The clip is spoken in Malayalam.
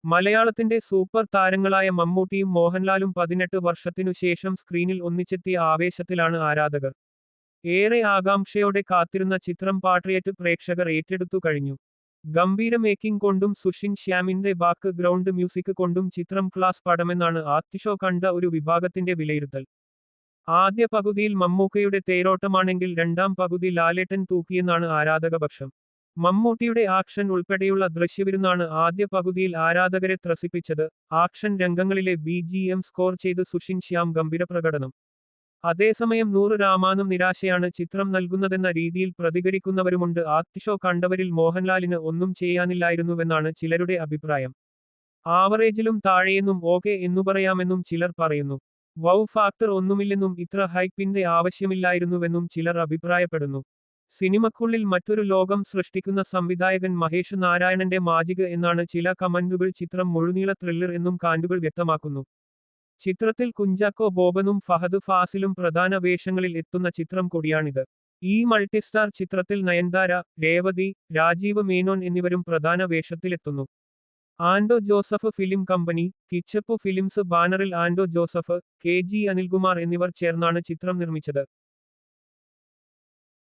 മലയാളത്തിന്റെ സൂപ്പർ താരങ്ങളായ മമ്മൂട്ടിയും മോഹൻലാലും 18 വർഷത്തിനു ശേഷം സ്ക്രീനിൽ ഒന്നിച്ചെത്തിയ ആവേശത്തിലാണ് ആരാധകർ. ഏറെ ആകാംക്ഷയോടെ കാത്തിരുന്ന ചിത്രം പാട്രിയറ്റ് പ്രേക്ഷകർ ഏറ്റെടുത്തു കഴിഞ്ഞു. ഗംഭീര മേക്കിംഗ് കൊണ്ടും സുഷിൻ ശ്യാമിന്റെ ബാക്ക് ഗ്രൗണ്ട് മ്യൂസിക് കൊണ്ടും ചിത്രം ക്ലാസ് പടമെന്നാണ് ആദ്യഷോ കണ്ട ഒരു വിഭാഗത്തിന്റെ വിലയിരുത്തൽ. ആദ്യ പകുതിയിൽ മമ്മൂക്കയുടെ തേരോട്ടമാണെങ്കിൽ രണ്ടാം പകുതി ലാലേട്ടൻ തൂക്കിയെന്നാണ് ആരാധകപക്ഷം. മമ്മൂട്ടിയുടെ ആക്ഷൻ ഉൾപ്പെടെയുള്ള ദൃശ്യവിരുന്നാണ് ആദ്യ പകുതിയിൽ ആരാധകരെ ത്രസിപ്പിച്ചത്. ആക്ഷൻ രംഗങ്ങളിലെ BGM സ്കോർ ചെയ്ത് സുഷിൻ ശ്യാം ഗംഭീര പ്രകടനം. അതേസമയം 100 രാമാനും നിരാശയാണ് ചിത്രം നൽകുന്നതെന്ന രീതിയിൽ പ്രതികരിക്കുന്നവരുമുണ്ട്. ആദ്യഷോ കണ്ടവരിൽ മോഹൻലാലിന് ഒന്നും ചെയ്യാനില്ലായിരുന്നുവെന്നാണ് ചിലരുടെ അഭിപ്രായം. ആവറേജിലും താഴെയെന്നും ഓക്കെ എന്നു പറയാമെന്നും ചിലർ പറയുന്നു. വൗ ഫാക്ടർ ഒന്നുമില്ലെന്നും ഇത്ര ഹൈപ്പിന്റെ ആവശ്യമില്ലായിരുന്നുവെന്നും ചിലർ അഭിപ്രായപ്പെടുന്നു. സിനിമക്കുള്ളിൽ മറ്റൊരു ലോകം സൃഷ്ടിക്കുന്ന സംവിധായകൻ മഹേഷ് നാരായണന്റെ മാജിക് എന്നാണ് ചില കമന്റുകൾ. ചിത്രം മുഴുനീള ത്രില്ലർ എന്നും കാന്റുകൾ വ്യക്തമാക്കുന്നു. ചിത്രത്തിൽ കുഞ്ചാക്കോ ബോബനും ഫഹദ് ഫാസിലും പ്രധാന വേഷങ്ങളിൽ എത്തുന്ന ചിത്രം കൂടിയാണിത്. ഈ മൾട്ടിസ്റ്റാർ ചിത്രത്തിൽ നയൻതാര, രേവതി, രാജീവ് മേനോൻ എന്നിവരും പ്രധാന വേഷത്തിലെത്തുന്നു. ആൻഡോ Joseph film company, Kichappu films ബാനറിൽ ആൻഡോ ജോസഫ്, KG അനിൽകുമാർ എന്നിവർ ചേർന്നാണ് ചിത്രം നിർമ്മിച്ചത്.